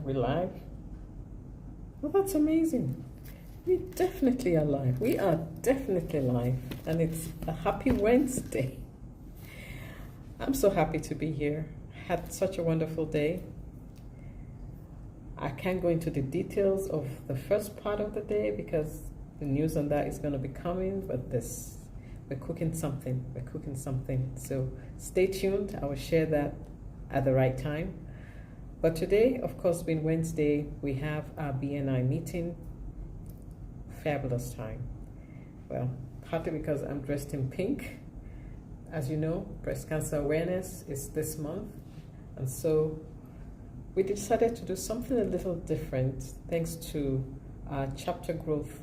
We live? Well, that's amazing. We definitely are live. We are definitely live. And it's a happy Wednesday. I'm so happy to be here. Had such a wonderful day. I can't go into the details of the first part of the day because the news on that is going to be coming, but we're cooking something. We're cooking something. So stay tuned. I will share that at the right time. But today, of course, being Wednesday, we have our BNI meeting. Fabulous time. Well, partly because I'm dressed in pink. As you know, breast cancer awareness is this month. And so we decided to do something a little different thanks to our chapter growth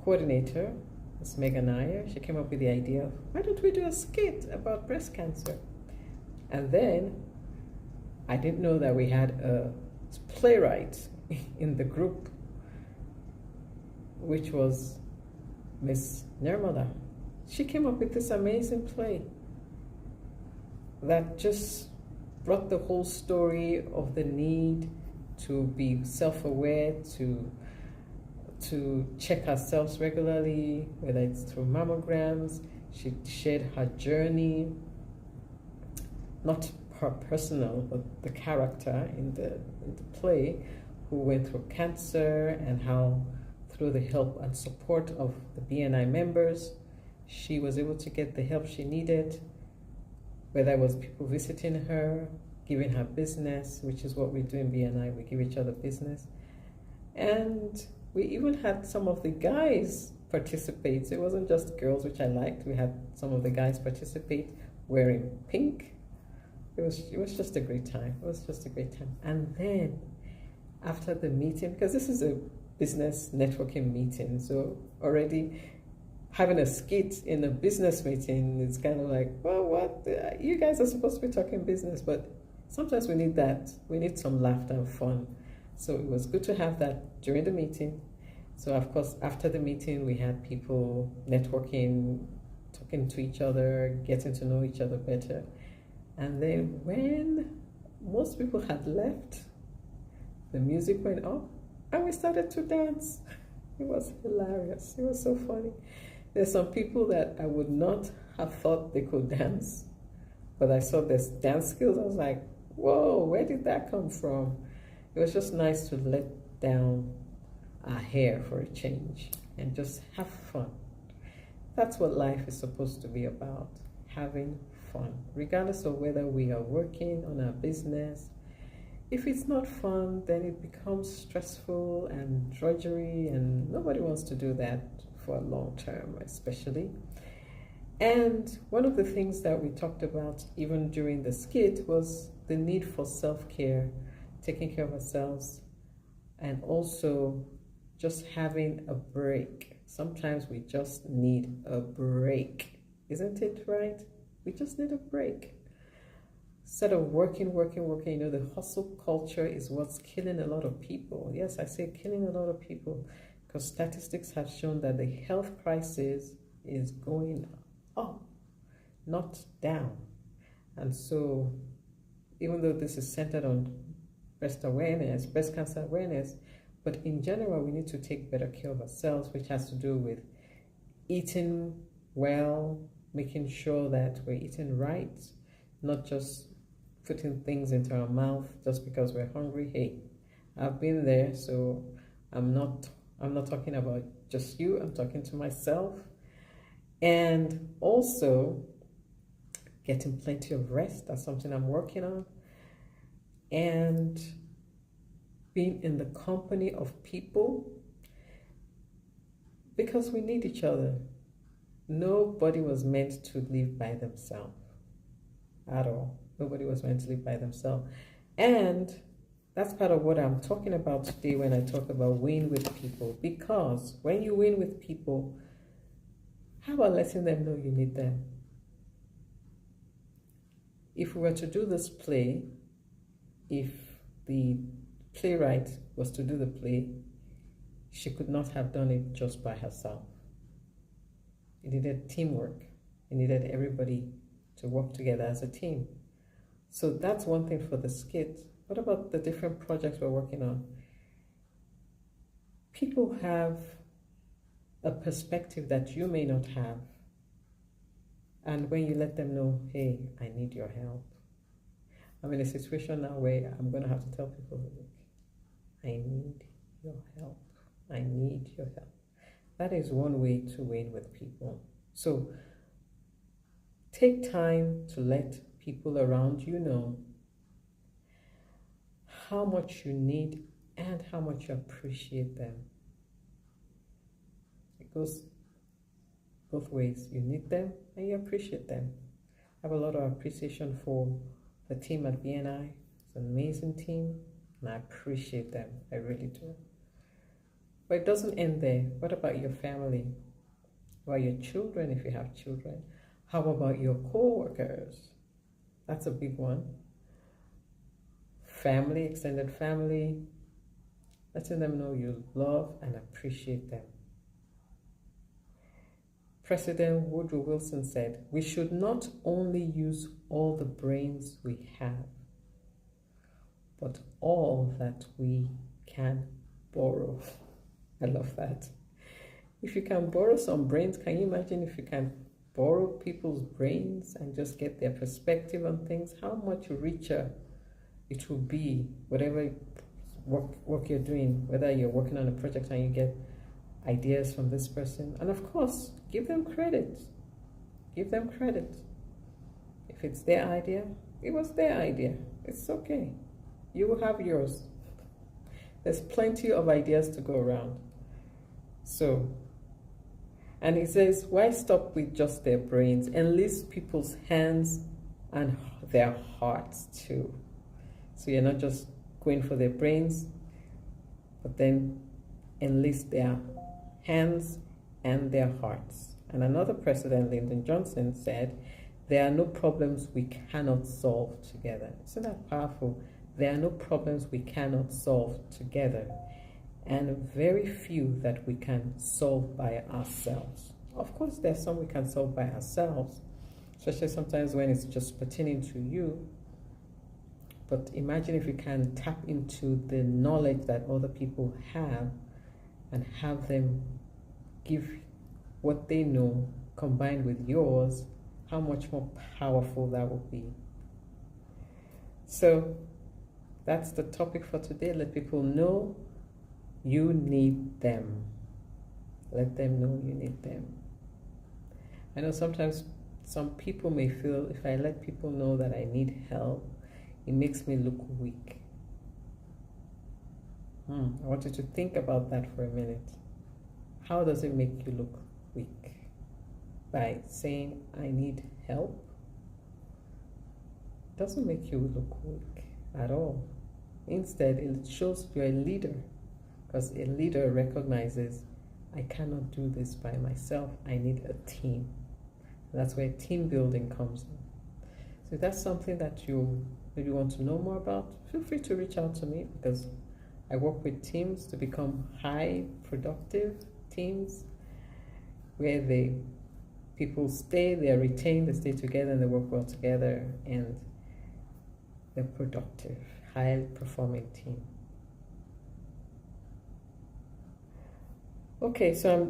coordinator, Ms. Megan Iyer. She came up with the idea of, why don't we do a skit about breast cancer? And then I didn't know that we had a playwright in the group, which was Miss Nirmala. She came up with this amazing play that just brought the whole story of the need to be self-aware, to check ourselves regularly, whether it's through mammograms. She shared her journey, not her personal, but the character in the play who went through cancer and how through the help and support of the BNI members, she was able to get the help she needed, whether it was people visiting her, giving her business, which is what we do in BNI, we give each other business. And we even had some of the guys participate. So it wasn't just girls, which I liked. We had some of the guys participate wearing pink. It was just a great time. It was just a great time. And then after the meeting, because this is a business networking meeting, so already having a skit in a business meeting is kind of like, well, what? You guys are supposed to be talking business, but sometimes we need that. We need some laughter and fun. So it was good to have that during the meeting. So of course, after the meeting, we had people networking, talking to each other, getting to know each other better. And then when most people had left, the music went up and we started to dance. It was hilarious. It was so funny. There's some people that I would not have thought they could dance, but I saw this dance skills. I was like, whoa, where did that come from? It was just nice to let down our hair for a change and just have fun. That's what life is supposed to be about, having fun, regardless of whether we are working on our business. If it's not fun, then it becomes stressful and drudgery, and nobody wants to do that for a long term, especially. And one of the things that we talked about even during the skit was the need for self-care, taking care of ourselves, and also just having a break. Sometimes we just need a break. Isn't it right? We just need a break. Instead of working, the hustle culture is what's killing a lot of people. Yes, I say killing a lot of people because statistics have shown that the health crisis is going up, not down. And so even though this is centered on breast cancer awareness, but in general, we need to take better care of ourselves, which has to do with eating well, making sure that we're eating right, not just putting things into our mouth just because we're hungry. Hey, I've been there, so I'm not talking about just you, I'm talking to myself. And also getting plenty of rest, that's something I'm working on. And being in the company of people, because we need each other. Nobody was meant to live by themselves at all. Nobody was meant to live by themselves. And that's part of what I'm talking about today when I talk about win with people. Because when you win with people, how about letting them know you need them? If we were to do this play, if the playwright was to do the play, she could not have done it just by herself. It needed teamwork. It needed everybody to work together as a team. So that's one thing for the skit. What about the different projects we're working on? People have a perspective that you may not have. And when you let them know, hey, I need your help. I'm in a situation now where I'm going to have to tell people, look, I need your help. I need your help. That is one way to win with people. So take time to let people around you know how much you need and how much you appreciate them. It goes both ways. You need them and you appreciate them. I have a lot of appreciation for the team at BNI. It's an amazing team and I appreciate them. I really do. But it doesn't end there. What about your family? What about your children if you have children? How about your co-workers? That's a big one. Family, extended family. Letting them know you love and appreciate them. President Woodrow Wilson said, we should not only use all the brains we have, but all that we can borrow. I love that. If you can borrow some brains, can you imagine if you can borrow people's brains and just get their perspective on things? How much richer it will be, whatever work you're doing, whether you're working on a project and you get ideas from this person. And of course, give them credit. Give them credit. If it's their idea, it was their idea. It's okay. You will have yours. There's plenty of ideas to go around. So, and he says, why stop with just their brains? Enlist people's hands and their hearts too. So you're not just going for their brains, but then enlist their hands and their hearts. And another president, Lyndon Johnson, said, there are no problems we cannot solve together. Isn't that powerful? There are no problems we cannot solve together, and very few that we can solve by ourselves. Of course, there's some we can solve by ourselves, especially sometimes when it's just pertaining to you. But imagine if you can tap into the knowledge that other people have and have them give what they know combined with yours, how much more powerful that would be. So that's the topic for today. Let people know you need them. Let them know you need them. I know sometimes some people may feel if I let people know that I need help, it makes me look weak. I want you to think about that for a minute. How does it make you look weak? By saying, I need help? It doesn't make you look weak at all. Instead, it shows you're a leader, because a leader recognizes, I cannot do this by myself. I need a team. And that's where team building comes in. So if that's something that you maybe want to know more about, feel free to reach out to me, because I work with teams to become high productive teams where people stay, they're retained, they stay together, and they work well together, and they're productive, high performing team. Okay, so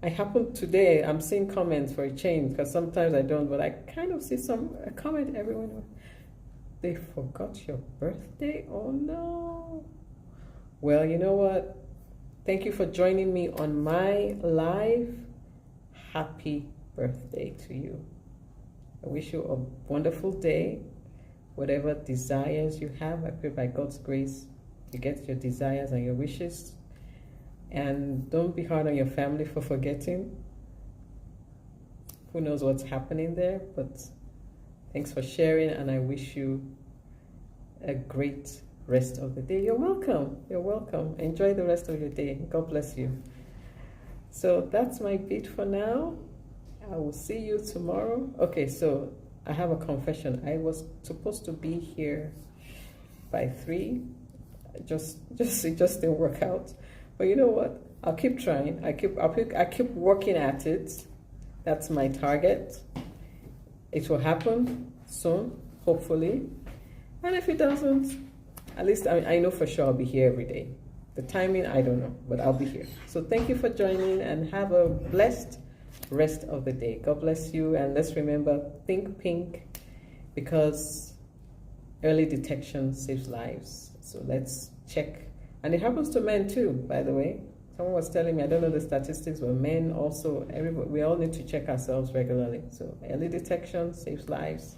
I happen today, I'm seeing comments for a change, because sometimes I don't, but I kind of see a comment everyone, they forgot your birthday? Oh no. Well, you know what? Thank you for joining me on my live. Happy birthday to you. I wish you a wonderful day. Whatever desires you have, I pray by God's grace you get your desires and your wishes. And don't be hard on your family for forgetting. Who knows what's happening there, but thanks for sharing, and I wish you a great rest of the day. You're welcome. You're welcome. Enjoy the rest of your day. God bless you. So that's my bit for now. I will see you tomorrow. Okay, so I have a confession. I was supposed to be here by 3. It just didn't work out. But you know what? I'll keep trying. I keep working at it. That's my target. It will happen soon, hopefully. And if it doesn't, At least I know for sure I'll be here every day. The timing, I don't know, but I'll be here. So thank you for joining, and have a blessed rest of the day. God bless you, and let's remember, think pink, because early detection saves lives. So let's check. And it happens to men too, by the way. Someone was telling me, I don't know the statistics, but men also, everybody, we all need to check ourselves regularly. So early detection saves lives.